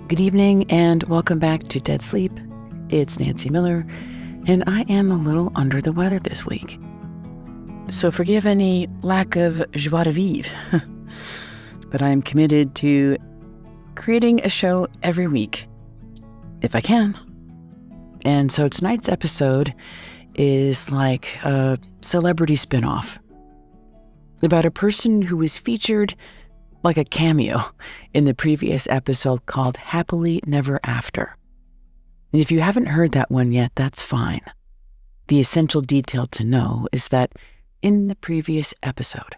Good evening and welcome back to Dead Sleep. It's Nancy Miller, and I am a little under the weather this week. So forgive any lack of joie de vivre, but I am committed to creating a show every week, if I can. And so tonight's episode is like a celebrity spinoff about a person who was featured like a cameo in the previous episode called Happily Never After. And if you haven't heard that one yet, that's fine. The essential detail to know is that in the previous episode,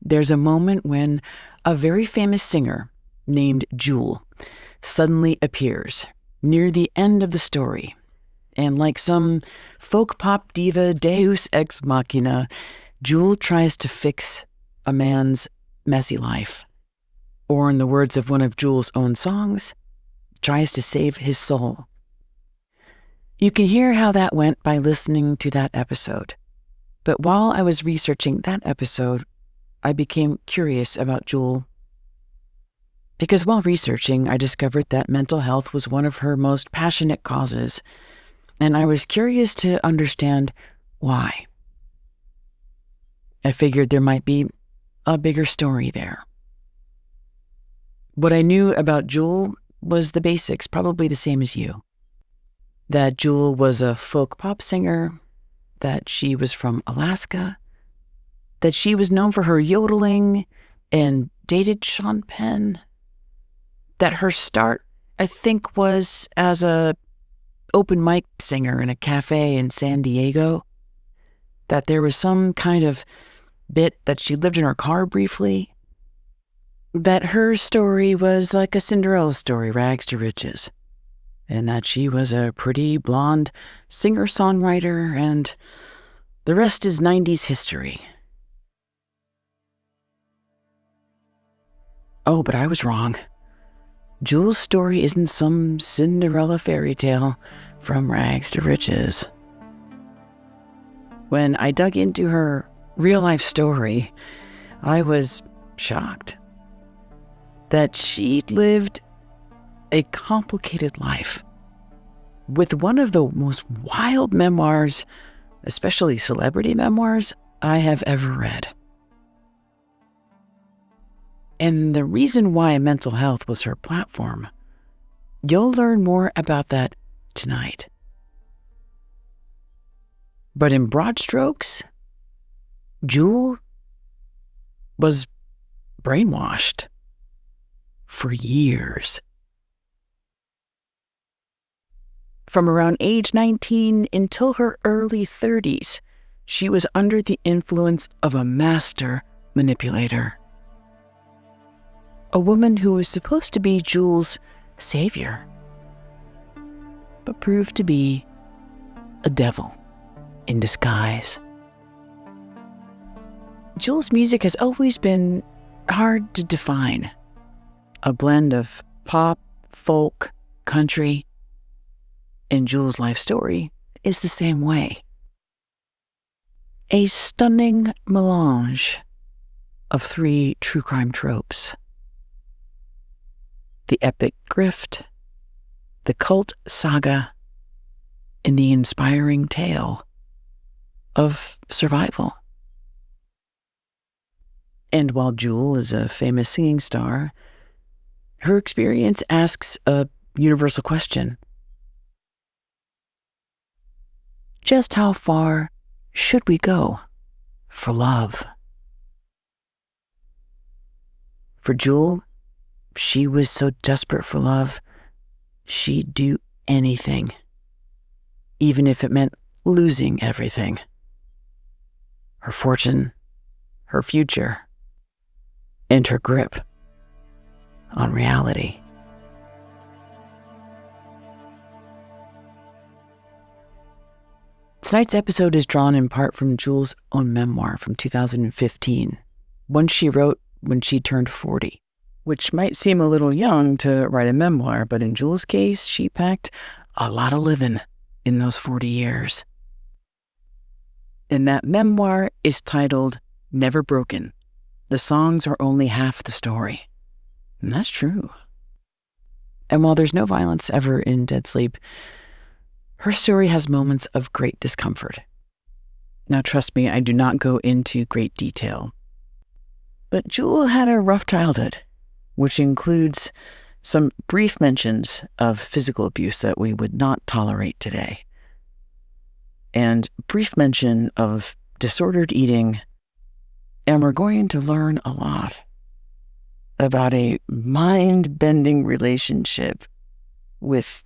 there's a moment when a very famous singer named Jewel suddenly appears near the end of the story. And like some folk pop diva deus ex machina, Jewel tries to fix a man's messy life. Or in the words of one of Jewel's own songs, tries to save his soul. You can hear how that went by listening to that episode. But while I was researching that episode, I became curious about Jewel. Because while researching, I discovered that mental health was one of her most passionate causes, and I was curious to understand why. I figured there might be a bigger story there. What I knew about Jewel was the basics, probably the same as you. That Jewel was a folk pop singer, that she was from Alaska, that she was known for her yodeling and dated Sean Penn, that her start, I think, was as a open mic singer in a cafe in San Diego, that there was some kind of bit that she lived in her car briefly, that her story was like a Cinderella story, rags to riches, and that she was a pretty blonde singer-songwriter, and the rest is 90s history. Oh, but I was wrong. Jewel's story isn't some Cinderella fairy tale from rags to riches. When I dug into her real-life story, I was shocked that she lived a complicated life with one of the most wild memoirs, especially celebrity memoirs, I have ever read. And the reason why mental health was her platform, you'll learn more about that tonight. But in broad strokes, Jewel was brainwashed for years. From around age 19 until her early 30s, she was under the influence of a master manipulator. A woman who was supposed to be Jewel's savior, but proved to be a devil in disguise. Jewel's music has always been hard to define. A blend of pop, folk, country, and Jewel's life story is the same way. A stunning melange of three true crime tropes: the epic grift, the cult saga, and the inspiring tale of survival. And while Jewel is a famous singing star, her experience asks a universal question. Just how far should we go for love? For Jewel, she was so desperate for love, she'd do anything, even if it meant losing everything. Her fortune, her future, and her grip on reality. Tonight's episode is drawn in part from Jewel's own memoir from 2015, one she wrote when she turned 40, which might seem a little young to write a memoir, but in Jewel's case, she packed a lot of living in those 40 years. And that memoir is titled Never Broken. The songs are only half the story. And that's true. And while there's no violence ever in Dead Sleep, her story has moments of great discomfort. Now, trust me, I do not go into great detail. But Jewel had a rough childhood, which includes some brief mentions of physical abuse that we would not tolerate today, and brief mention of disordered eating, and we're going to learn a lot about a mind-bending relationship with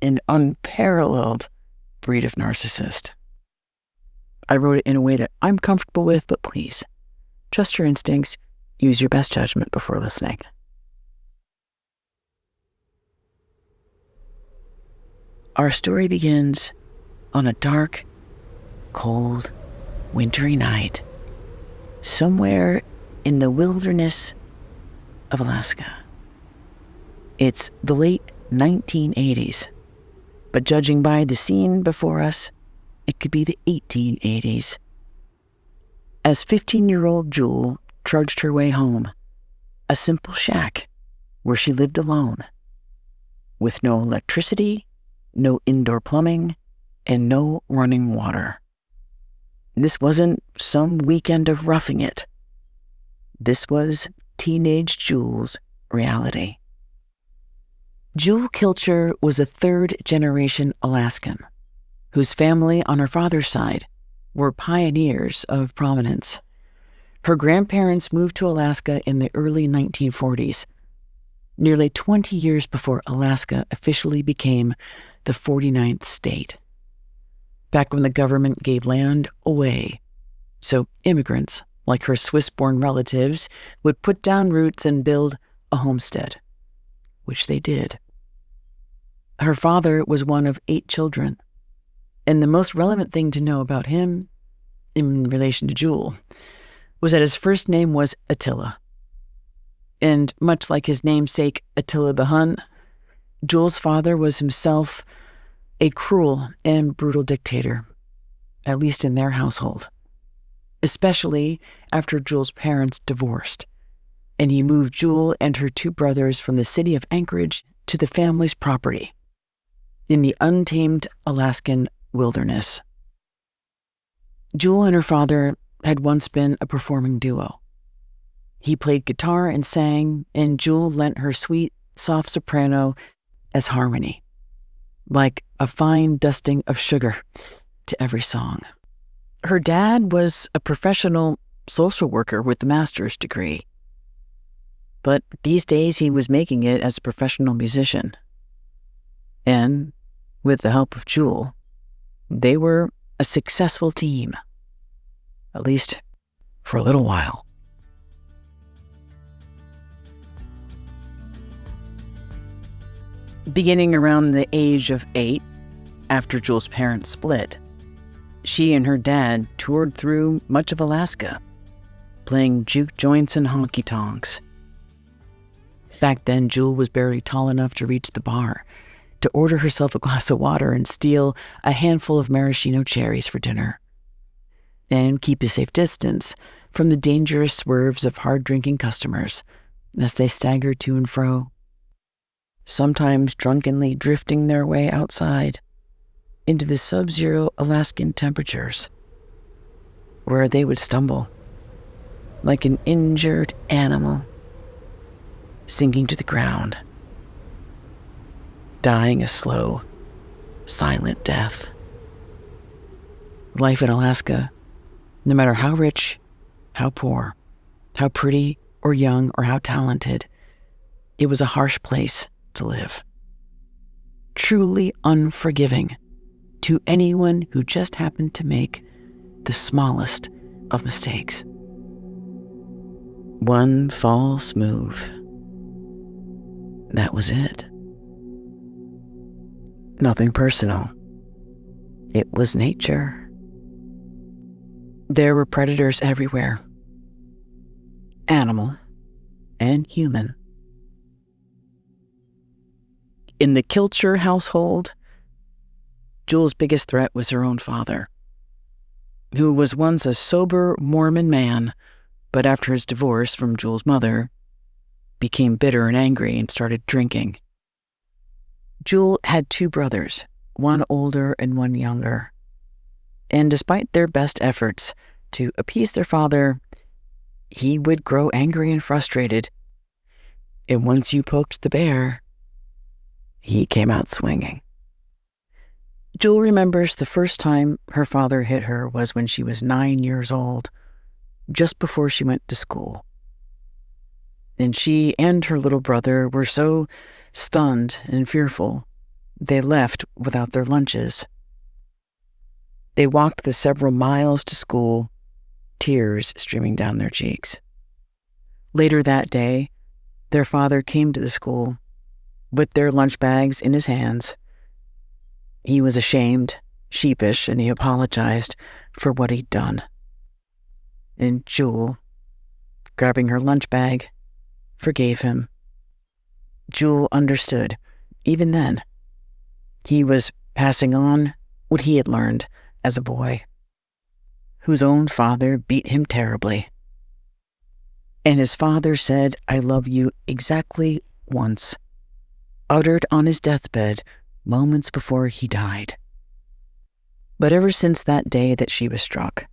an unparalleled breed of narcissist. I wrote it in a way that I'm comfortable with, but please, trust your instincts, use your best judgment before listening. Our story begins on a dark, cold, wintry night, somewhere in the wilderness of Alaska. It's the late 1980s, but judging by the scene before us, it could be the 1880s. As 15-year-old Jewel trudged her way home, a simple shack where she lived alone, with no electricity, no indoor plumbing, and no running water. This wasn't some weekend of roughing it. This was teenage Jewel's reality. Jewel Kilcher was a third-generation Alaskan, whose family on her father's side were pioneers of prominence. Her grandparents moved to Alaska in the early 1940s, nearly 20 years before Alaska officially became the 49th state, back when the government gave land away, so immigrants, like her Swiss-born relatives, would put down roots and build a homestead, which they did. Her father was one of 8 children, and the most relevant thing to know about him, in relation to Jewel, was that his first name was Attila. And much like his namesake Attila the Hun, Jewel's father was himself a cruel and brutal dictator, at least in their household, especially after Jewel's parents divorced, and he moved Jewel and her 2 brothers from the city of Anchorage to the family's property in the untamed Alaskan wilderness. Jewel and her father had once been a performing duo. He played guitar and sang, and Jewel lent her sweet, soft soprano as harmony, like a fine dusting of sugar to every song. Her dad was a professional social worker with a master's degree, but these days he was making it as a professional musician. And with the help of Jewel, they were a successful team, at least for a little while. Beginning around the age of 8, after Jewel's parents split, she and her dad toured through much of Alaska, playing juke joints and honky-tonks. Back then, Jewel was barely tall enough to reach the bar, to order herself a glass of water and steal a handful of maraschino cherries for dinner, and keep a safe distance from the dangerous swerves of hard-drinking customers as they staggered to and fro, sometimes drunkenly drifting their way outside into the sub-zero Alaskan temperatures, where they would stumble like an injured animal, sinking to the ground, dying a slow, silent death. Life in Alaska, no matter how rich, how poor, how pretty or young or how talented, it was a harsh place to live. Truly unforgiving to anyone who just happened to make the smallest of mistakes. One false move. That was it. Nothing personal. It was nature. There were predators everywhere, animal and human. In the Kilcher household, Jewel's biggest threat was her own father, who was once a sober Mormon man, but after his divorce from Jewel's mother, became bitter and angry and started drinking Jewel had two brothers, one older and one younger. And despite their best efforts to appease their father, he would grow angry and frustrated. And once you poked the bear, he came out swinging. Jewel remembers the first time her father hit her was when she was 9 years old, just before she went to school. And she and her little brother were so stunned and fearful, they left without their lunches. They walked the several miles to school, tears streaming down their cheeks. Later that day, their father came to the school with their lunch bags in his hands. He was ashamed, sheepish, and he apologized for what he'd done. And Jewel, grabbing her lunch bag, forgave him. Jewel understood, even then. He was passing on what he had learned as a boy, whose own father beat him terribly. And his father said, "I love you," exactly once, uttered on his deathbed moments before he died. But ever since that day that she was struck,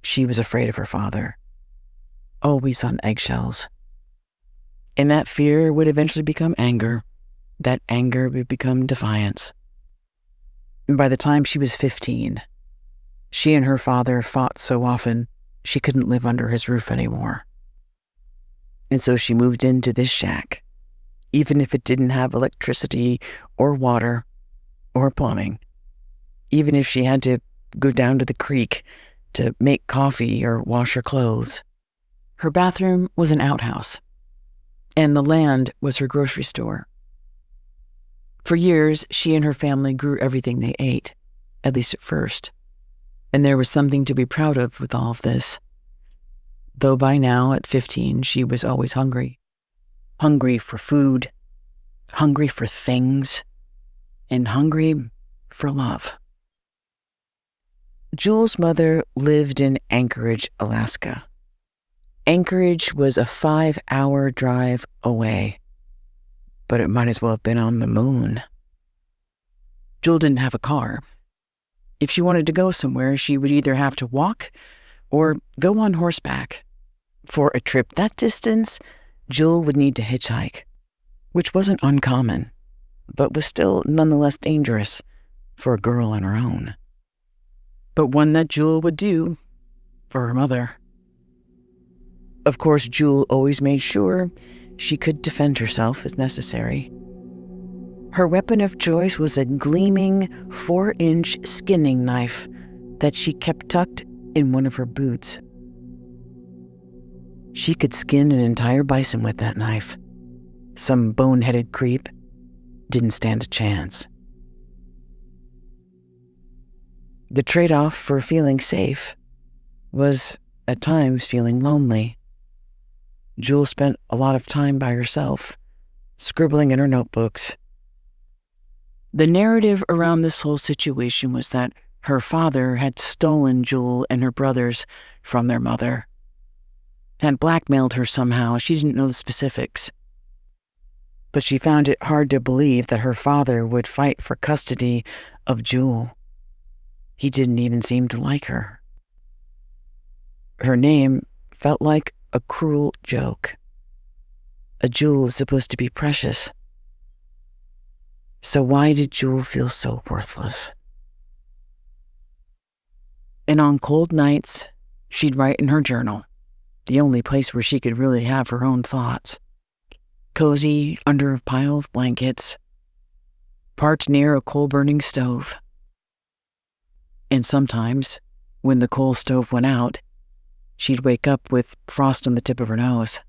she was afraid of her father, always on eggshells. And that fear would eventually become anger. That anger would become defiance. And by the time she was 15, she and her father fought so often she couldn't live under his roof anymore. And so she moved into this shack, even if it didn't have electricity or water or plumbing, even if she had to go down to the creek to make coffee or wash her clothes. Her bathroom was an outhouse, and the land was her grocery store. For years, she and her family grew everything they ate, at least at first, and there was something to be proud of with all of this. Though by now, at 15, she was always hungry. Hungry for food, hungry for things, and hungry for love. Jewel's mother lived in Anchorage, Alaska. Anchorage was a 5-hour drive away, but it might as well have been on the moon. Jewel didn't have a car. If she wanted to go somewhere, she would either have to walk or go on horseback. For a trip that distance, Jewel would need to hitchhike, which wasn't uncommon, but was still nonetheless dangerous for a girl on her own. But one that Jewel would do for her mother. Of course, Jewel always made sure she could defend herself as necessary. Her weapon of choice was a gleaming 4-inch skinning knife that she kept tucked in one of her boots. She could skin an entire bison with that knife. Some boneheaded creep didn't stand a chance. The trade-off for feeling safe was, at times, feeling lonely. Jewel spent a lot of time by herself, scribbling in her notebooks. The narrative around this whole situation was that her father had stolen Jewel and her brothers from their mother, had blackmailed her somehow. She didn't know the specifics. But she found it hard to believe that her father would fight for custody of Jewel. He didn't even seem to like her. Her name felt like a cruel joke. A jewel is supposed to be precious. So why did Jewel feel so worthless? And on cold nights, she'd write in her journal, the only place where she could really have her own thoughts. Cozy under a pile of blankets, parked near a coal-burning stove. And sometimes, when the coal stove went out, she'd wake up with frost on the tip of her nose.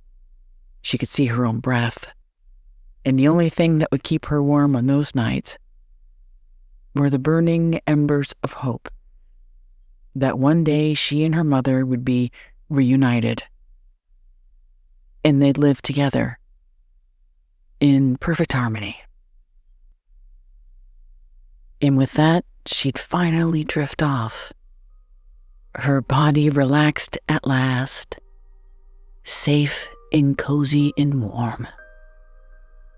She could see her own breath. And the only thing that would keep her warm on those nights were the burning embers of hope that one day she and her mother would be reunited. And they'd live together in perfect harmony. And with that, she'd finally drift off. Her body relaxed at last, safe and cozy and warm,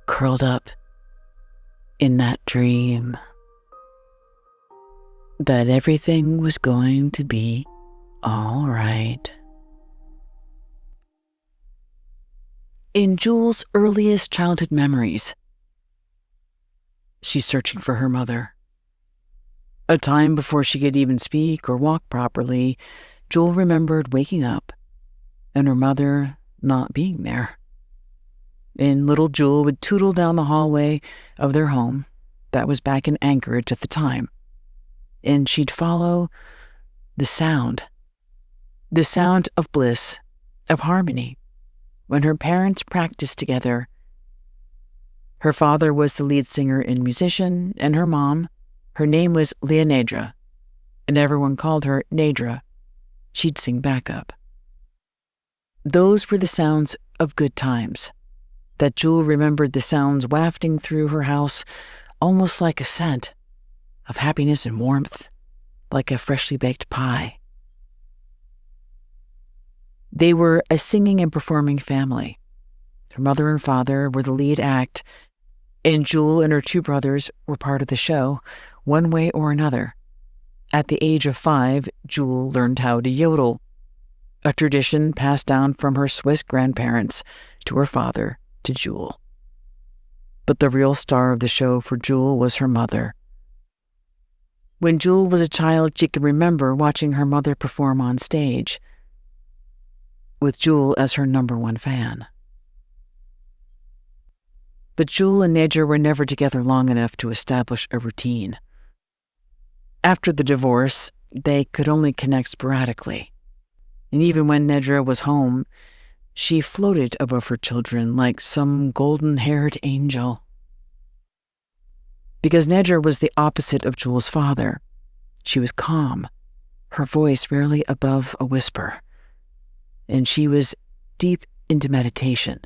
curled up in that dream that everything was going to be all right. In Jules' earliest childhood memories, she's searching for her mother. A time before she could even speak or walk properly, Jewel remembered waking up and her mother not being there. And little Jewel would tootle down the hallway of their home that was back in Anchorage at the time, and she'd follow the sound of bliss, of harmony, when her parents practiced together. Her father was the lead singer and musician, and her mom, her name was Leonedra, and everyone called her Nedra. She'd sing backup. Those were the sounds of good times, that Jewel remembered the sounds wafting through her house almost like a scent of happiness and warmth, like a freshly baked pie. They were a singing and performing family. Her mother and father were the lead act, and Jewel and her two brothers were part of the show, one way or another. At the age of 5, Jewel learned how to yodel, a tradition passed down from her Swiss grandparents to her father to Jewel. But the real star of the show for Jewel was her mother. When Jewel was a child, she could remember watching her mother perform on stage, with Jewel as her #1 fan. But Jewel and Nedra were never together long enough to establish a routine. After the divorce, they could only connect sporadically. And even when Nedra was home, she floated above her children like some golden-haired angel. Because Nedra was the opposite of Jewel's father, she was calm, her voice rarely above a whisper, and she was deep into meditation.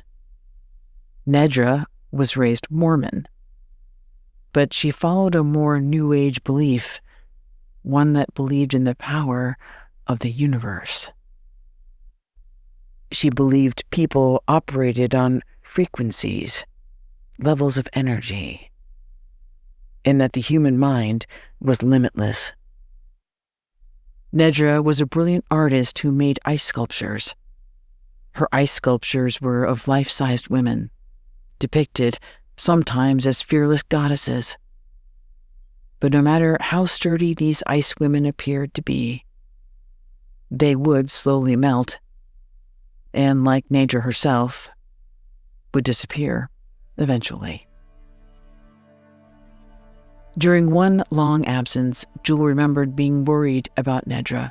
Nedra was raised Mormon, but she followed a more New Age belief, one that believed in the power of the universe. She believed people operated on frequencies, levels of energy, and that the human mind was limitless. Nedra was a brilliant artist who made ice sculptures. Her ice sculptures were of life-sized women, depicted sometimes as fearless goddesses. But no matter how sturdy these ice women appeared to be, they would slowly melt, and like Nedra herself, would disappear eventually. During one long absence, Jewel remembered being worried about Nedra,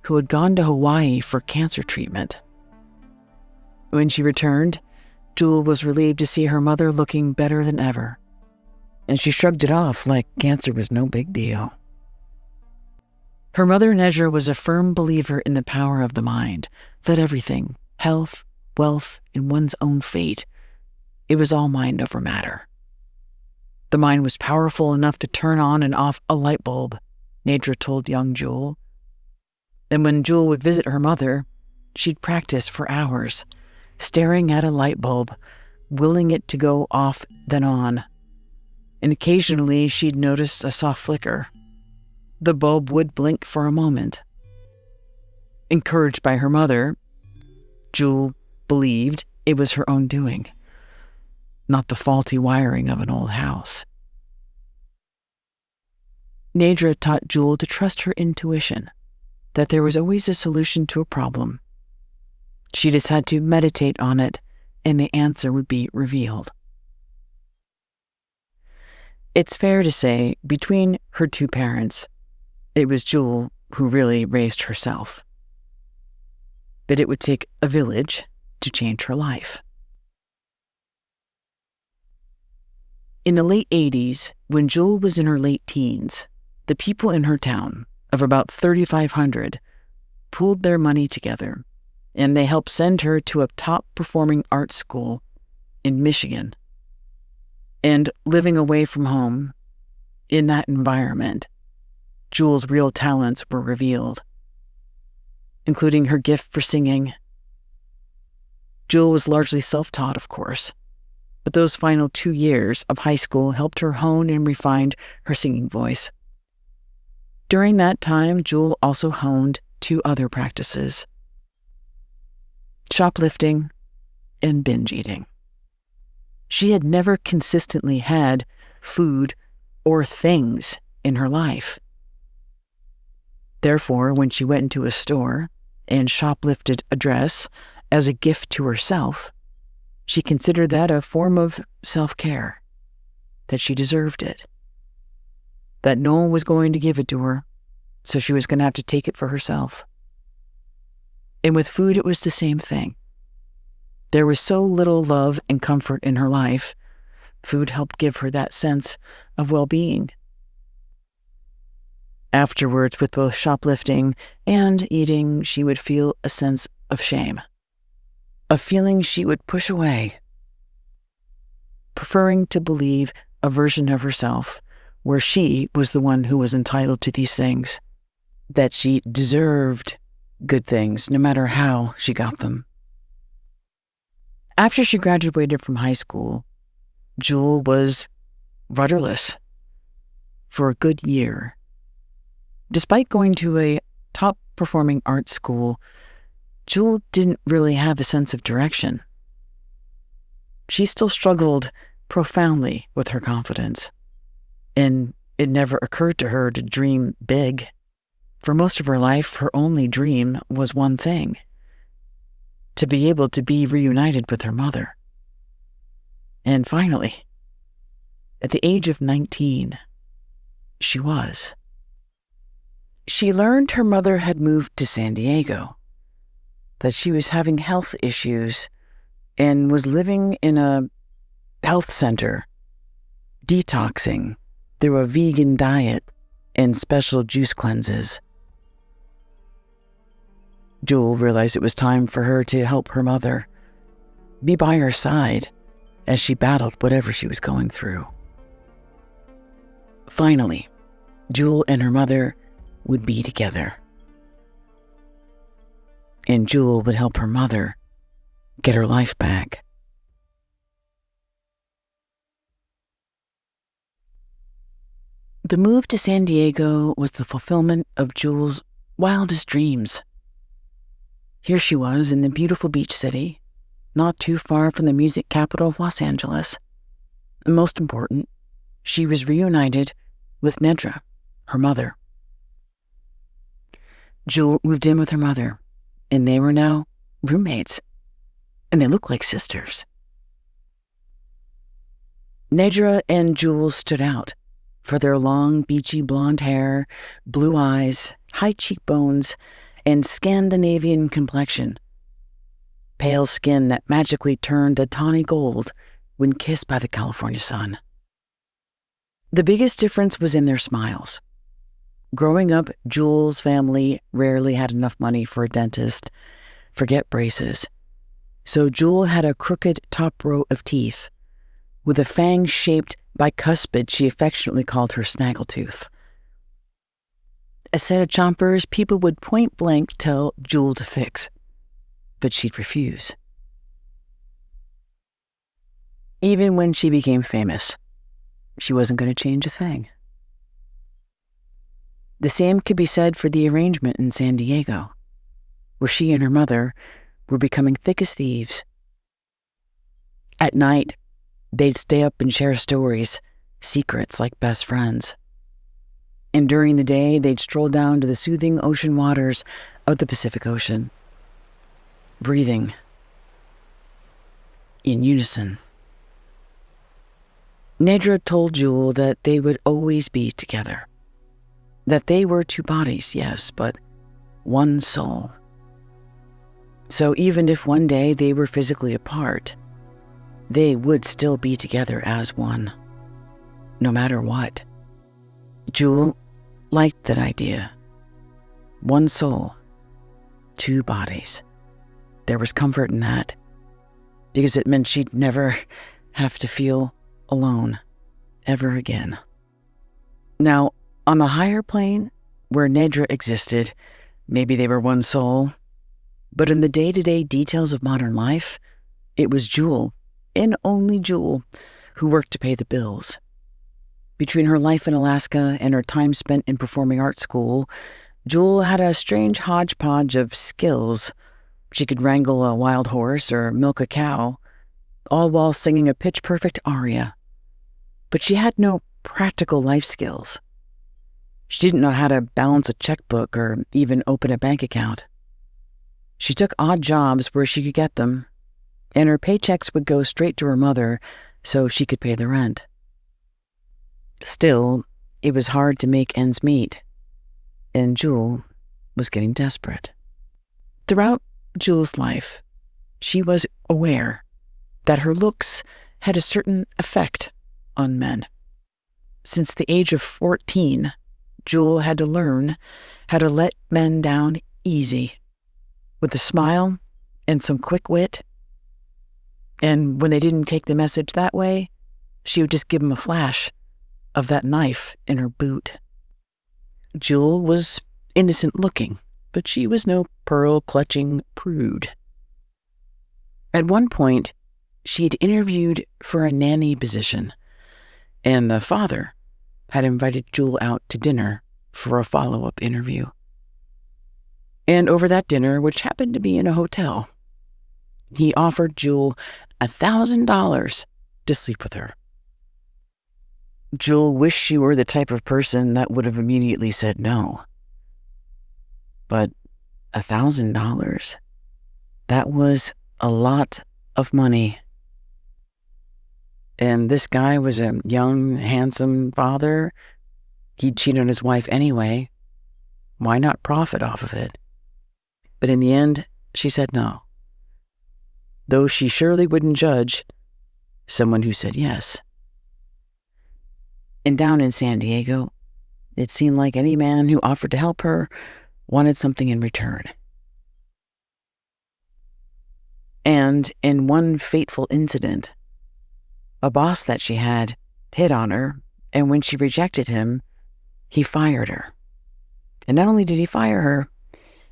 who had gone to Hawaii for cancer treatment. When she returned, Jewel was relieved to see her mother looking better than ever, and she shrugged it off like cancer was no big deal. Her mother, Nedra, was a firm believer in the power of the mind, that everything, health, wealth, and one's own fate, it was all mind over matter. The mind was powerful enough to turn on and off a light bulb, Nedra told young Jewel. And when Jewel would visit her mother, she'd practice for hours, staring at a light bulb, willing it to go off then on. And occasionally she'd notice a soft flicker. The bulb would blink for a moment. Encouraged by her mother, Jewel believed it was her own doing, not the faulty wiring of an old house. Nedra taught Jewel to trust her intuition, that there was always a solution to a problem. She just had to meditate on it, and the answer would be revealed. It's fair to say, between her two parents, it was Jewel who really raised herself. But it would take a village to change her life. In the late 80s, when Jewel was in her late teens, the people in her town, of about 3,500, pooled their money together, and they helped send her to a top-performing art school in Michigan. And living away from home, in that environment, Jewel's real talents were revealed, including her gift for singing. Jewel was largely self-taught, of course, but those final 2 years of high school helped her hone and refine her singing voice. During that time, Jewel also honed 2 other practices: shoplifting and binge eating. She had never consistently had food or things in her life. Therefore, when she went into a store and shoplifted a dress as a gift to herself, she considered that a form of self-care, that she deserved it, that no one was going to give it to her, so she was going to have to take it for herself. And with food, it was the same thing. There was so little love and comfort in her life, food helped give her that sense of well-being. Afterwards, with both shoplifting and eating, she would feel a sense of shame, a feeling she would push away, preferring to believe a version of herself where she was the one who was entitled to these things, that she deserved good things no matter how she got them. After she graduated from high school, Jewel was rudderless for a good year. Despite going to a top-performing art school, Jewel didn't really have a sense of direction. She still struggled profoundly with her confidence, and it never occurred to her to dream big. For most of her life, her only dream was one thing: to be able to be reunited with her mother. And finally, at the age of 19, she was. She learned her mother had moved to San Diego, that she was having health issues and was living in a health center, detoxing through a vegan diet and special juice cleanses. Jewel realized it was time for her to help her mother, be by her side as she battled whatever she was going through. Finally, Jewel and her mother would be together, and Jewel would help her mother get her life back. The move to San Diego was the fulfillment of Jewel's wildest dreams. Here she was in the beautiful beach city, not too far from the music capital of Los Angeles. And most important, she was reunited with Nedra, her mother. Jewel moved in with her mother, and they were now roommates, and they looked like sisters. Nedra and Jewel stood out for their long, beachy blonde hair, blue eyes, high cheekbones, and Scandinavian complexion, pale skin that magically turned a tawny gold when kissed by the California sun. The biggest difference was in their smiles. Growing up, Jewel's family rarely had enough money for a dentist, forget braces, so Jewel had a crooked top row of teeth with a fang-shaped bicuspid she affectionately called her snaggletooth. A set of chompers people would point-blank tell Jewel to fix, but she'd refuse. Even when she became famous, she wasn't going to change a thing. The same could be said for the arrangement in San Diego, where she and her mother were becoming thick as thieves. At night, they'd stay up and share stories, secrets like best friends. And during the day, they'd stroll down to the soothing ocean waters of the Pacific Ocean, breathing in unison. Nedra told Jewel that they would always be together, that they were 2 bodies, yes, but 1 soul. So even if one day they were physically apart, they would still be together as one, no matter what. Jewel liked that idea. 1 soul, 2 bodies. There was comfort in that, because it meant she'd never have to feel alone ever again. Now, on the higher plane, where Nedra existed, maybe they were 1 soul, but in the day-to-day details of modern life, it was Jewel and only Jewel, who worked to pay the bills. Between her life in Alaska and her time spent in performing arts school, Jewel had a strange hodgepodge of skills. She could wrangle a wild horse or milk a cow, all while singing a pitch-perfect aria. But she had no practical life skills. She didn't know how to balance a checkbook or even open a bank account. She took odd jobs where she could get them, and her paychecks would go straight to her mother so she could pay the rent. Still, it was hard to make ends meet, and Jewel was getting desperate. Throughout Jewel's life, she was aware that her looks had a certain effect on men. Since the age of 14, Jewel had to learn how to let men down easy, with a smile and some quick wit. And when they didn't take the message that way, she would just give them a flash of that knife in her boot. Jewel was innocent-looking, but she was no pearl-clutching prude. At one point, she had interviewed for a nanny position, and the father had invited Jewel out to dinner for a follow-up interview. And over that dinner, which happened to be in a hotel, he offered Jewel $1,000 to sleep with her. Jewel wished she were the type of person that would have immediately said no. But $1,000, that was a lot of money. And this guy was a young, handsome father. He'd cheat on his wife anyway. Why not profit off of it? But in the end, she said no. Though she surely wouldn't judge someone who said yes. And down in San Diego, it seemed like any man who offered to help her wanted something in return. And in one fateful incident, a boss that she had hit on her, and when she rejected him, he fired her. And not only did he fire her,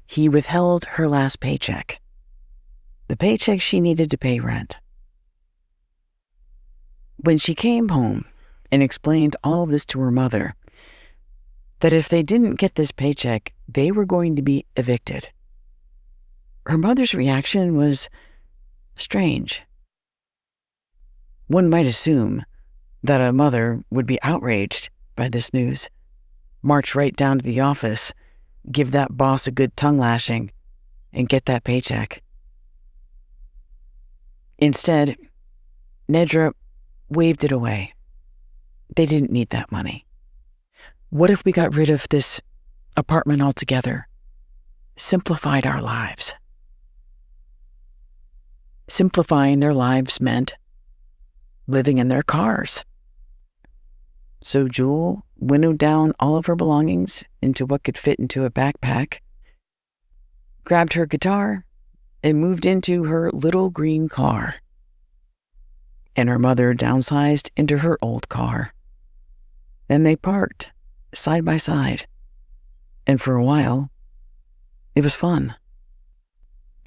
he withheld her last paycheck, the paycheck she needed to pay rent. When she came home and explained all of this to her mother, that if they didn't get this paycheck, they were going to be evicted, her mother's reaction was strange. One might assume that a mother would be outraged by this news, march right down to the office, give that boss a good tongue lashing, and get that paycheck. Instead, Nedra waved it away. They didn't need that money. What if we got rid of this apartment altogether, simplified our lives? Simplifying their lives meant living in their cars. So Jewel winnowed down all of her belongings into what could fit into a backpack, grabbed her guitar, and moved into her little green car. And her mother downsized into her old car. Then they parked side by side. And for a while, it was fun.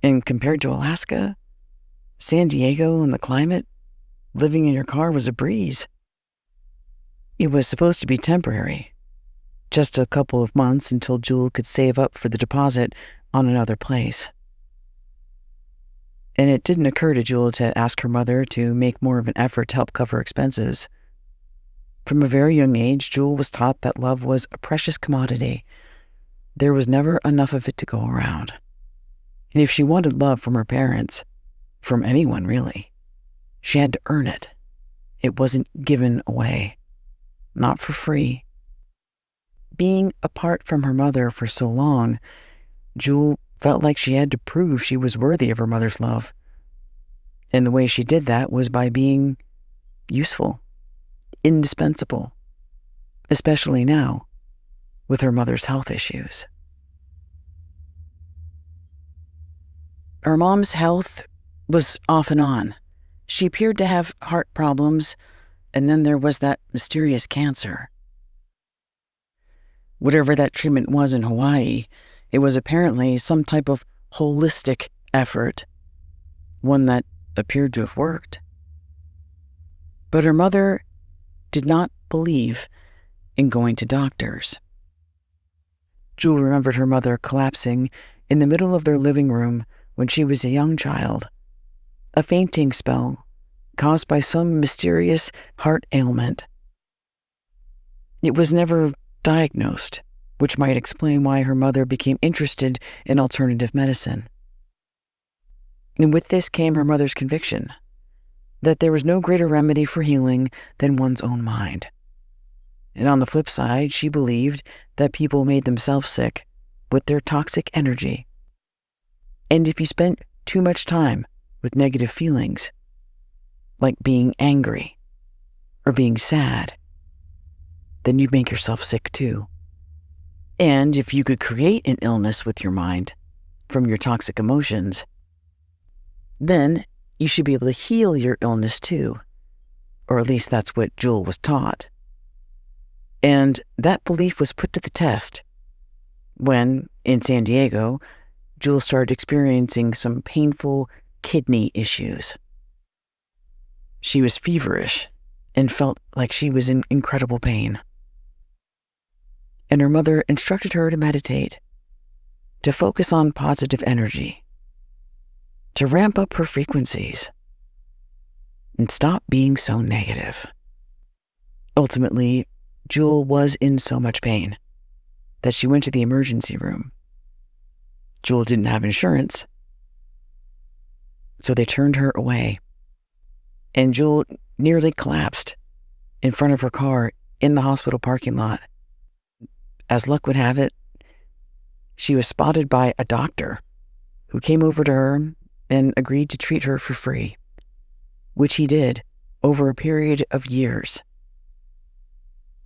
And compared to Alaska, San Diego and the climate, living in your car was a breeze. It was supposed to be temporary, just a couple of months until Jewel could save up for the deposit on another place. And it didn't occur to Jewel to ask her mother to make more of an effort to help cover expenses. From a very young age, Jewel was taught that love was a precious commodity. There was never enough of it to go around. And if she wanted love from her parents, from anyone really, she had to earn it. It wasn't given away, not for free. Being apart from her mother for so long, Jewel felt like she had to prove she was worthy of her mother's love. And the way she did that was by being useful, indispensable, especially now with her mother's health issues. Her mom's health was off and on. She appeared to have heart problems, and then there was that mysterious cancer. Whatever that treatment was in Hawaii, it was apparently some type of holistic effort, one that appeared to have worked. But her mother did not believe in going to doctors. Jewel remembered her mother collapsing in the middle of their living room when she was a young child, a fainting spell caused by some mysterious heart ailment. It was never diagnosed, which might explain why her mother became interested in alternative medicine. And with this came her mother's conviction that there was no greater remedy for healing than one's own mind. And on the flip side, she believed that people made themselves sick with their toxic energy. And if you spent too much time with negative feelings, like being angry or being sad, then you'd make yourself sick too. And if you could create an illness with your mind from your toxic emotions, then you should be able to heal your illness too. Or at least that's what Jewel was taught. And that belief was put to the test when, in San Diego, Jewel started experiencing some painful kidney issues. She was feverish and felt like she was in incredible pain. And her mother instructed her to meditate, to focus on positive energy, to ramp up her frequencies, and stop being so negative. Ultimately, Jewel was in so much pain that she went to the emergency room. Jewel didn't have insurance, so they turned her away. And Jewel nearly collapsed in front of her car in the hospital parking lot. As luck would have it, she was spotted by a doctor who came over to her and agreed to treat her for free, which he did over a period of years.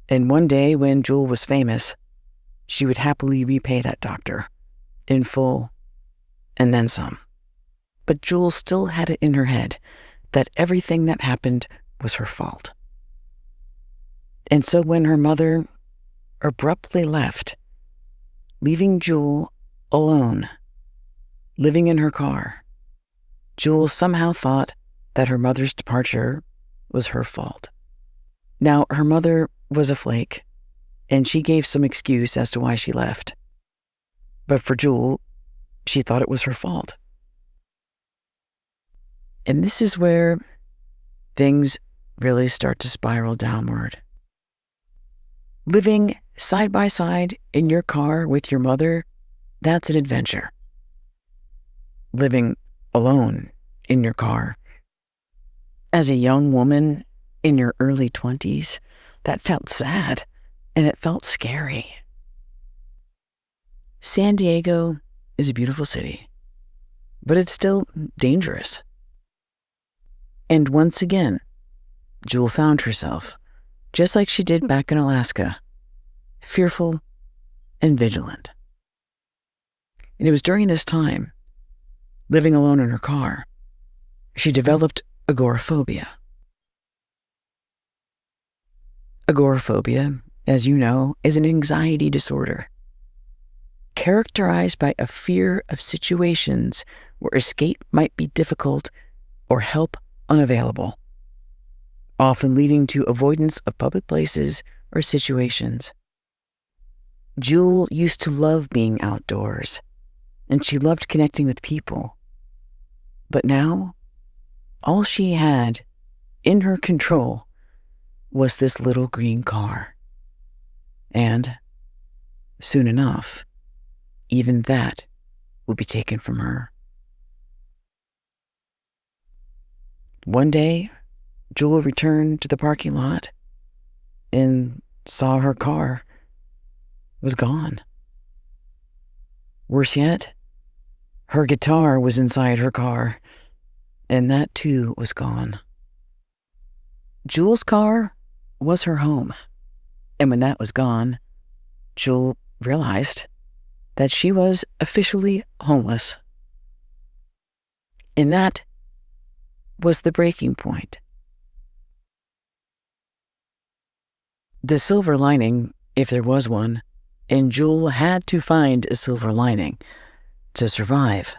And one day when Jewel was famous, she would happily repay that doctor in full and then some. But Jewel still had it in her head that everything that happened was her fault. And so when her mother abruptly left, leaving Jewel alone, living in her car, Jewel somehow thought that her mother's departure was her fault. Now, her mother was a flake, and she gave some excuse as to why she left. But for Jewel, she thought it was her fault. And this is where things really start to spiral downward. Living side by side in your car with your mother, that's an adventure. Living alone in your car as a young woman in your early 20s, that felt sad and it felt scary. San Diego is a beautiful city, but it's still dangerous. And once again, Jewel found herself, just like she did back in Alaska, fearful and vigilant. And it was during this time, living alone in her car, she developed agoraphobia. Agoraphobia, as you know, is an anxiety disorder characterized by a fear of situations where escape might be difficult or help unavailable, often leading to avoidance of public places or situations. Jewel used to love being outdoors, and she loved connecting with people. But now, all she had in her control was this little green car. And soon enough, even that would be taken from her. One day, Jewel returned to the parking lot and saw her car was gone. Worse yet, her guitar was inside her car, and that too was gone. Jewel's car was her home, and when that was gone, Jewel realized that she was officially homeless. And that was the breaking point. The silver lining, if there was one, and Jewel had to find a silver lining to survive,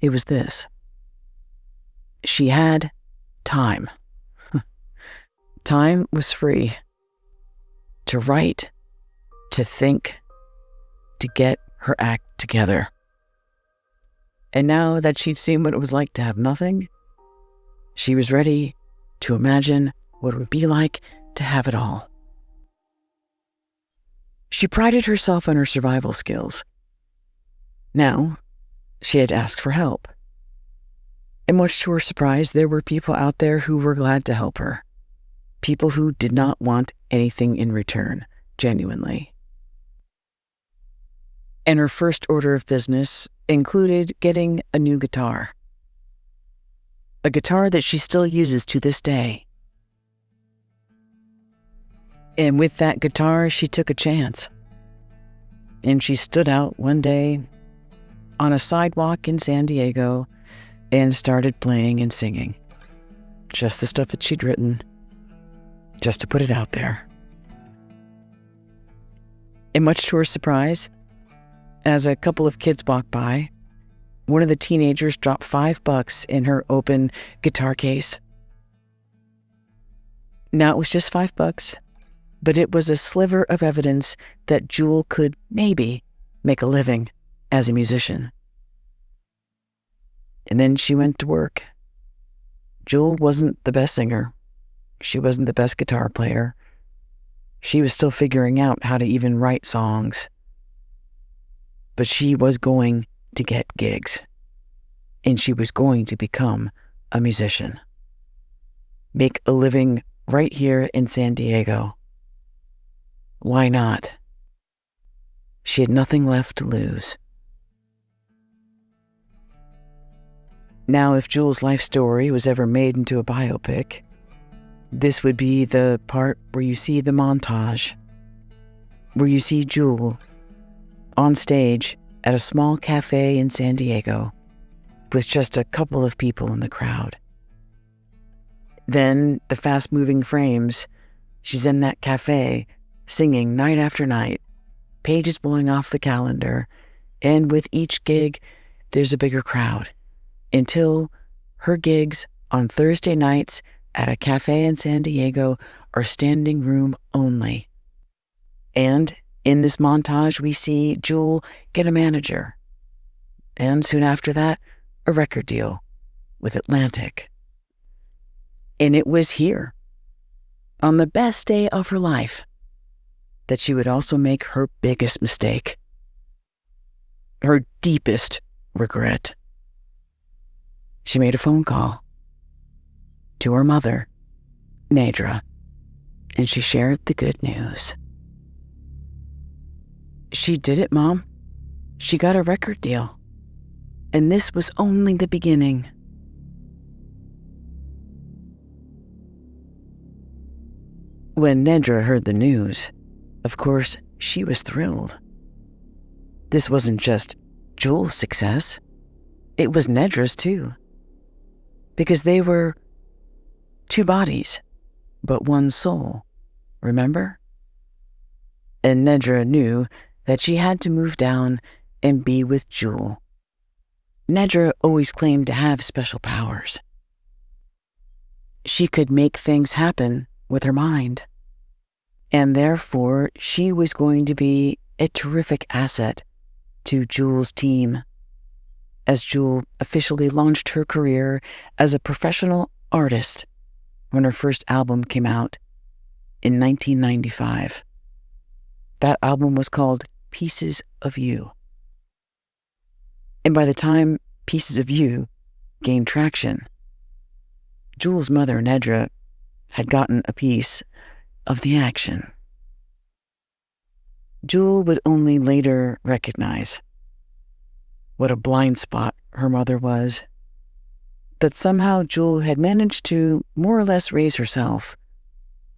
it was this. She had time. Time was free to write, to think, to get her act together. And now that she'd seen what it was like to have nothing, she was ready to imagine what it would be like to have it all. She prided herself on her survival skills. Now, she had asked for help. And much to her surprise, there were people out there who were glad to help her. People who did not want anything in return, genuinely. And her first order of business included getting a new guitar. A guitar that she still uses to this day. And with that guitar, she took a chance. And she stood out one day on a sidewalk in San Diego and started playing and singing. Just the stuff that she'd written, just to put it out there. And much to her surprise, as a couple of kids walked by, one of the teenagers dropped $5 in her open guitar case. Now, it was just $5, but it was a sliver of evidence that Jewel could maybe make a living as a musician. And then she went to work. Jewel wasn't the best singer. She wasn't the best guitar player. She was still figuring out how to even write songs. But she was going to get gigs. And she was going to become a musician. Make a living right here in San Diego. Why not? She had nothing left to lose. Now, if Jewel's life story was ever made into a biopic, this would be the part where you see the montage, where you see Jewel on stage at a small cafe in San Diego with just a couple of people in the crowd. Then the fast-moving frames, she's in that cafe singing night after night, pages blowing off the calendar, and with each gig, there's a bigger crowd, until her gigs on Thursday nights at a cafe in San Diego are standing room only. And in this montage, we see Jewel get a manager, and soon after that, a record deal with Atlantic. And it was here, on the best day of her life, that she would also make her biggest mistake, her deepest regret. She made a phone call to her mother, Nedra, and she shared the good news. She did it, Mom. She got a record deal. And this was only the beginning. When Nedra heard the news, of course, she was thrilled. This wasn't just Jewel's success. It was Nedra's too. Because they were two bodies, but one soul, remember? And Nedra knew that she had to move down and be with Jewel. Nedra always claimed to have special powers. She could make things happen with her mind, and therefore she was going to be a terrific asset to Jewel's team, as Jewel officially launched her career as a professional artist when her first album came out in 1995. That album was called Pieces of You. And by the time Pieces of You gained traction, Jewel's mother, Nedra, had gotten a piece of the action. Jewel would only later recognize what a blind spot her mother was, that somehow Jewel had managed to more or less raise herself,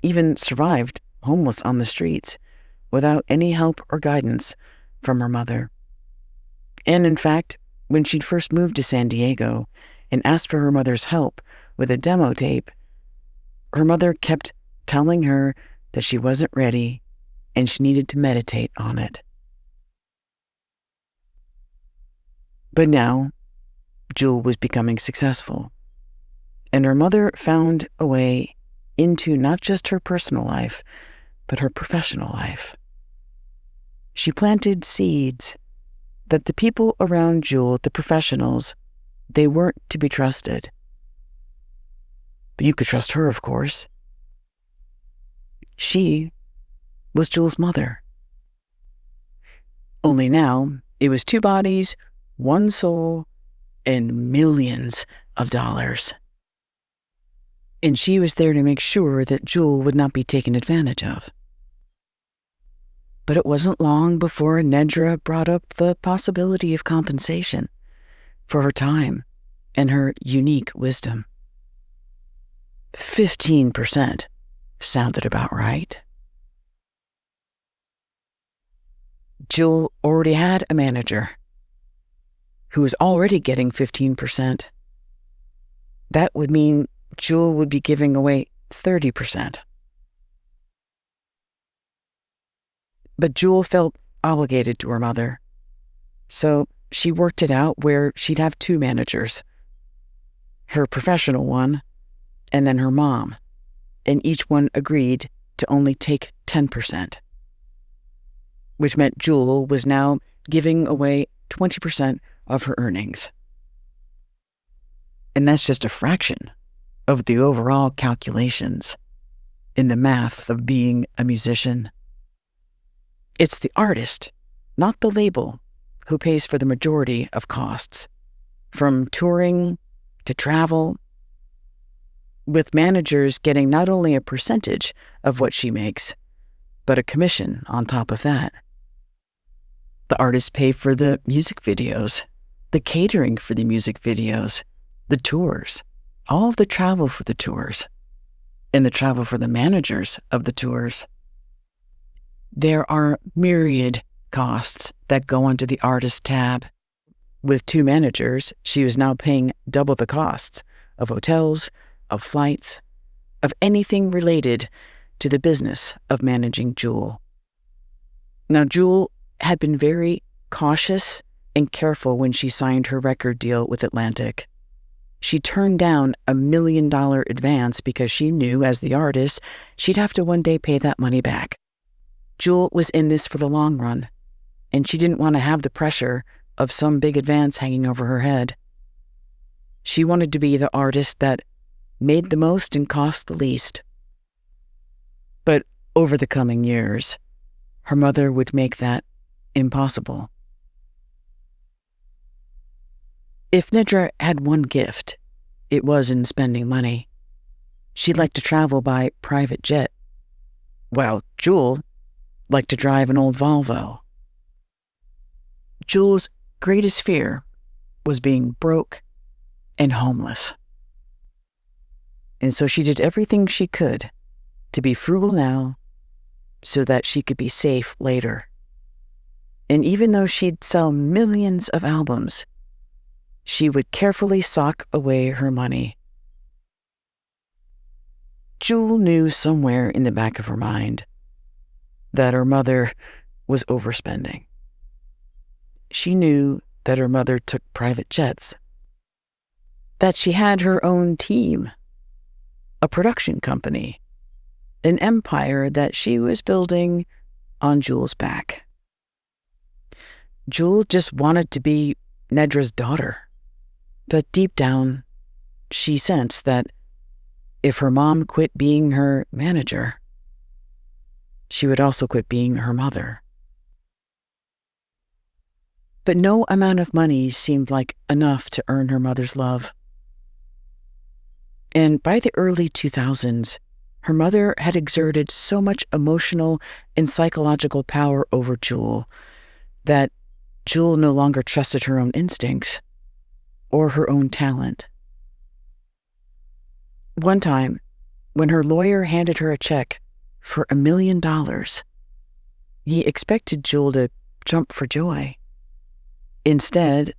even survived homeless on the streets without any help or guidance from her mother. And in fact, when she'd first moved to San Diego and asked for her mother's help with a demo tape, her mother kept telling her that she wasn't ready and she needed to meditate on it. But now, Jewel was becoming successful, and her mother found a way into not just her personal life, but her professional life. She planted seeds that the people around Jewel, the professionals, they weren't to be trusted. But you could trust her, of course. She was Jewel's mother. Only now, it was 2 bodies, 1 soul, and millions of dollars. And she was there to make sure that Jewel would not be taken advantage of. But it wasn't long before Nedra brought up the possibility of compensation for her time and her unique wisdom. 15% sounded about right. Jewel already had a manager who was already getting 15%. That would mean Jewel would be giving away 30%. But Jewel felt obligated to her mother, so she worked it out where she'd have 2 managers, her professional one and then her mom, and each one agreed to only take 10%, which meant Jewel was now giving away 20% of her earnings. And that's just a fraction of the overall calculations in the math of being a musician. It's the artist, not the label, who pays for the majority of costs, from touring to travel, with managers getting not only a percentage of what she makes, but a commission on top of that. The artists pay for the music videos, the catering for the music videos, the tours, all of the travel for the tours, and the travel for the managers of the tours. There are myriad costs that go onto the artist tab. With 2 managers, she was now paying double the costs of hotels, of flights, of anything related to the business of managing Jewel. Now, Jewel had been very cautious and careful when she signed her record deal with Atlantic. She turned down a $1 million advance because she knew, as the artist, she'd have to one day pay that money back. Jewel was in this for the long run, and she didn't want to have the pressure of some big advance hanging over her head. She wanted to be the artist that made the most and cost the least. But over the coming years, her mother would make that impossible. If Nedra had one gift, it was in spending money. She liked to travel by private jet, while Jewel liked to drive an old Volvo. Jewel's greatest fear was being broke and homeless. And so she did everything she could to be frugal now so that she could be safe later. And even though she'd sell millions of albums, she would carefully sock away her money. Jewel knew somewhere in the back of her mind that her mother was overspending. She knew that her mother took private jets, that she had her own team, a production company, an empire that she was building on Jewel's back. Jewel just wanted to be Nedra's daughter, but deep down, she sensed that if her mom quit being her manager, she would also quit being her mother. But no amount of money seemed like enough to earn her mother's love. And by the early 2000s, her mother had exerted so much emotional and psychological power over Jewel that Jewel no longer trusted her own instincts or her own talent. One time, when her lawyer handed her a check for $1 million, he expected Jewel to jump for joy. Instead,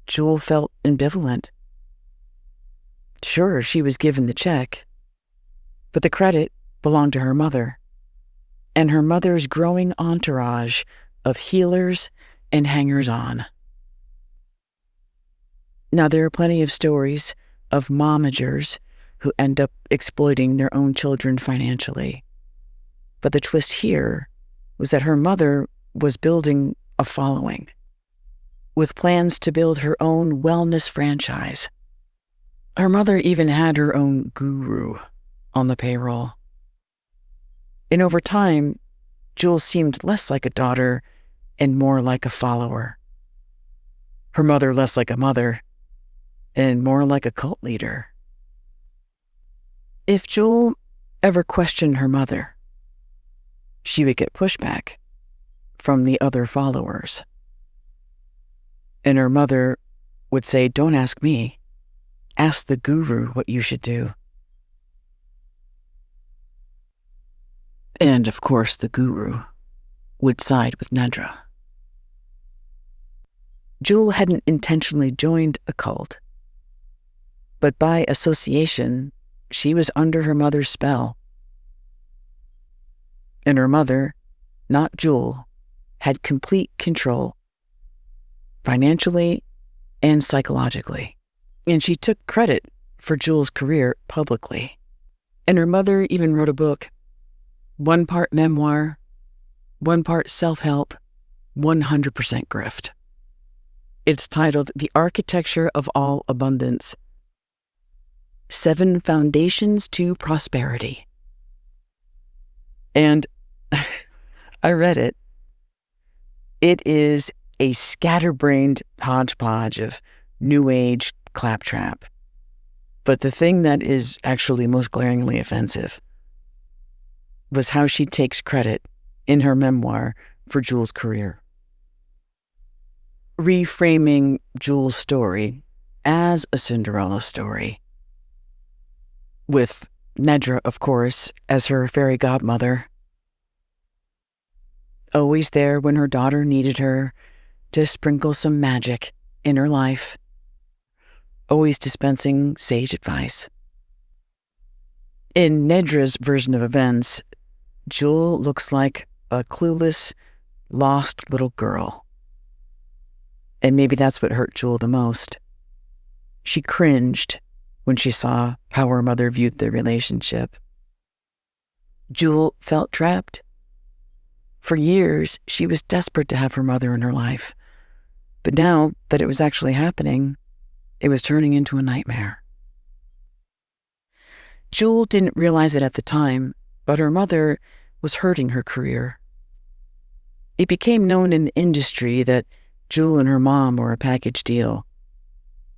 Jewel felt ambivalent. Sure, she was given the check, but the credit belonged to her mother and her mother's growing entourage of healers and hangers-on. Now, there are plenty of stories of momagers who end up exploiting their own children financially. But the twist here was that her mother was building a following, with plans to build her own wellness franchise. Her mother even had her own guru on the payroll. And over time, Jules seemed less like a daughter and more like a follower. Her mother less like a mother and more like a cult leader. If Jules ever questioned her mother, she would get pushback from the other followers. And her mother would say, "Don't ask me. Ask the guru what you should do." And of course, the guru would side with Nedra. Jules hadn't intentionally joined a cult, but by association, she was under her mother's spell. And her mother, not Jules, had complete control, financially and psychologically. And she took credit for Jules' career publicly. And her mother even wrote a book, one part memoir, one part self-help, 100% grift. It's titled The Architecture of All Abundance: 7 Foundations to Prosperity. And I read it. It is a scatterbrained hodgepodge of new age claptrap. But the thing that is actually most glaringly offensive was how she takes credit in her memoir for Jules' career, reframing Jules' story as a Cinderella story, with Nedra, of course, as her fairy godmother, always there when her daughter needed her to sprinkle some magic in her life, always dispensing sage advice. In Nedra's version of events, Jules looks like a clueless, lost little girl. And maybe that's what hurt Jules the most. She cringed when she saw how her mother viewed their relationship. Jules felt trapped. For years, she was desperate to have her mother in her life. But now that it was actually happening, it was turning into a nightmare. Jules didn't realize it at the time, but her mother was hurting her career. It became known in the industry that Jules and her mom were a package deal,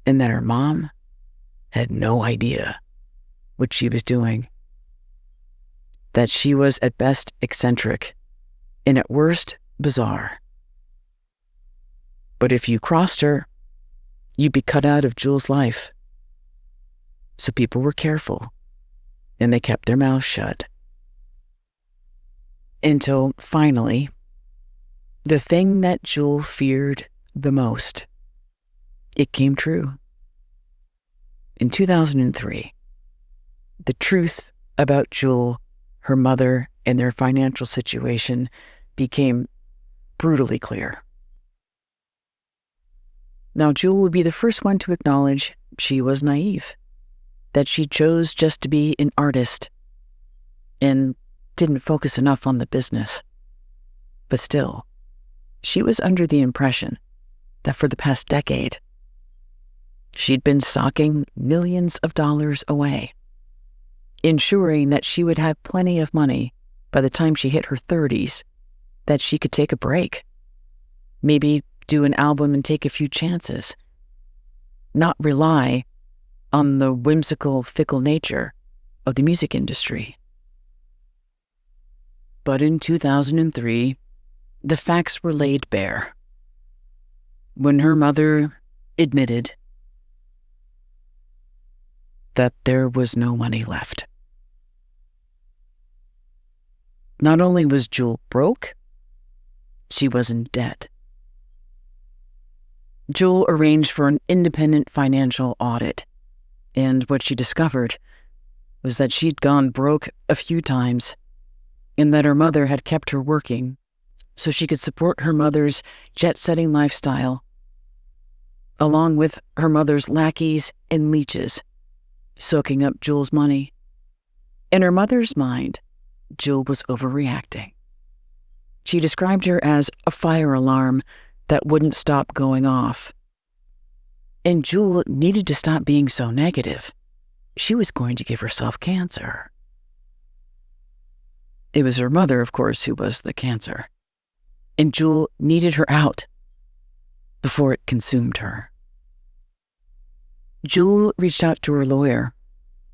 and that her mom had no idea what she was doing. That she was at best eccentric, and at worst bizarre. But if you crossed her, you'd be cut out of Jules' life. So people were careful, and they kept their mouths shut. Until finally, the thing that Jules feared the most, it came true. In 2003, the truth about Jules, her mother, and their financial situation became brutally clear. Now, Jules would be the first one to acknowledge she was naive, that she chose just to be an artist and didn't focus enough on the business. But still, she was under the impression that for the past decade, she'd been socking millions of dollars away, ensuring that she would have plenty of money by the time she hit her 30s, that she could take a break, maybe do an album and take a few chances, not rely on the whimsical, fickle nature of the music industry. But in 2003, the facts were laid bare when her mother admitted that there was no money left. Not only was Jules broke, she was in debt. Jules arranged for an independent financial audit, and what she discovered was that she'd gone broke a few times, and that her mother had kept her working so she could support her mother's jet-setting lifestyle, along with her mother's lackeys and leeches soaking up Jewel's money. In her mother's mind, Jewel was overreacting. She described her as a fire alarm that wouldn't stop going off. And Jewel needed to stop being so negative. She was going to give herself cancer. It was her mother, of course, who was the cancer. And Jewel needed her out before it consumed her. Jewel reached out to her lawyer,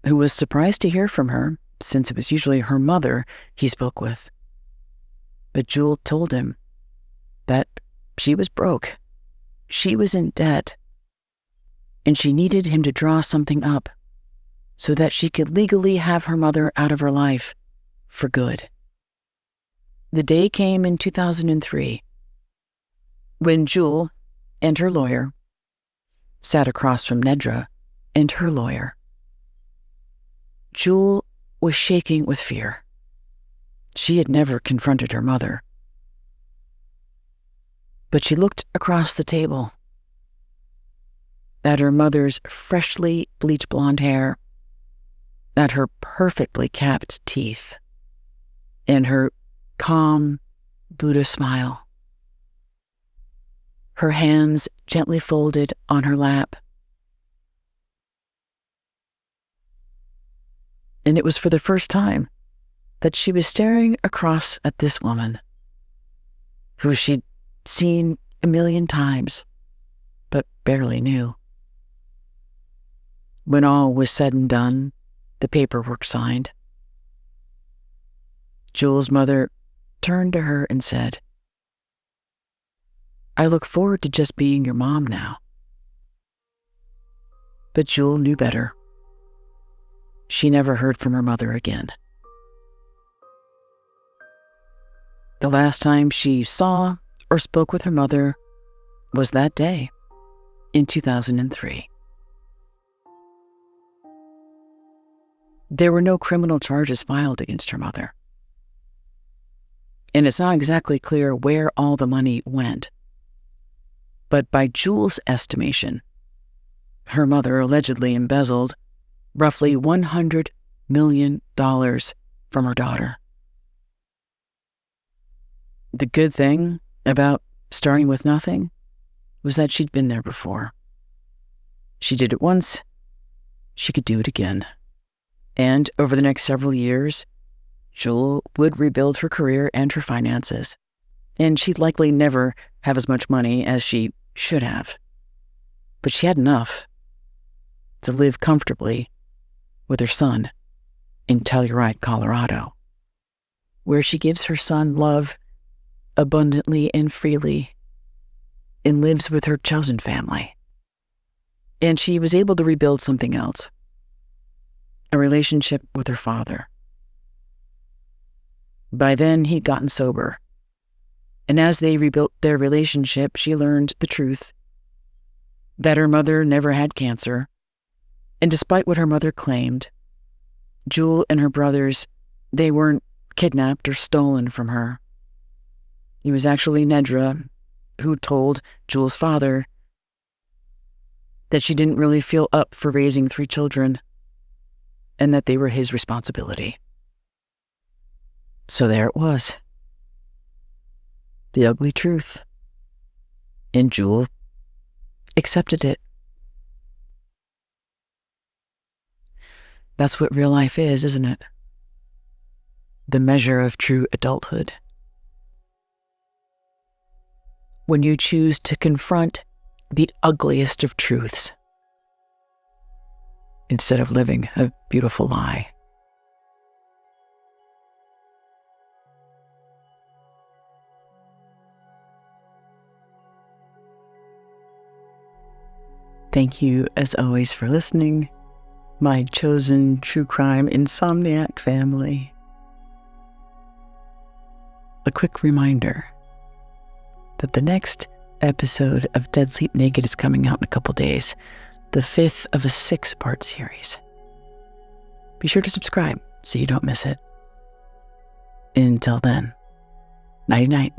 who was surprised to hear from her, since it was usually her mother he spoke with. But Jewel told him that she was broke. She was in debt. And she needed him to draw something up so that she could legally have her mother out of her life for good. The day came in 2003 when Jewel and her lawyer sat across from Nedra and her lawyer. Jewel was shaking with fear. She had never confronted her mother. But she looked across the table at her mother's freshly bleached blonde hair, at her perfectly capped teeth, and her calm Buddha smile. Her hands gently folded on her lap. And it was for the first time that she was staring across at this woman who she'd seen a million times, but barely knew. When all was said and done, the paperwork signed, Jewel's mother turned to her and said, "I look forward to just being your mom now." But Jewel knew better. She never heard from her mother again. The last time she saw or spoke with her mother was that day in 2003. There were no criminal charges filed against her mother. And it's not exactly clear where all the money went. But by Jewel's estimation, her mother allegedly embezzled roughly $100 million from her daughter. The good thing about starting with nothing was that she'd been there before. She did it once, she could do it again. And over the next several years, Jewel would rebuild her career and her finances. And she'd likely never have as much money as she should have. But she had enough to live comfortably with her son in Telluride, Colorado, where she gives her son love abundantly and freely and lives with her chosen family. And she was able to rebuild something else, a relationship with her father. By then, he'd gotten sober. And as they rebuilt their relationship, she learned the truth, that her mother never had cancer. And despite what her mother claimed, Jewel and her brothers, they weren't kidnapped or stolen from her. It was actually Nedra who told Jewel's father that she didn't really feel up for raising 3 children and that they were his responsibility. So there it was. The ugly truth. And Jewel accepted it. That's what real life is, isn't it? The measure of true adulthood. When you choose to confront the ugliest of truths instead of living a beautiful lie. Thank you, as always, for listening, my chosen true crime insomniac family. A quick reminder that the next episode of Dead Sleep Naked is coming out in a couple days, the 5th of a 6-part series. Be sure to subscribe so you don't miss it. Until then, nighty-night.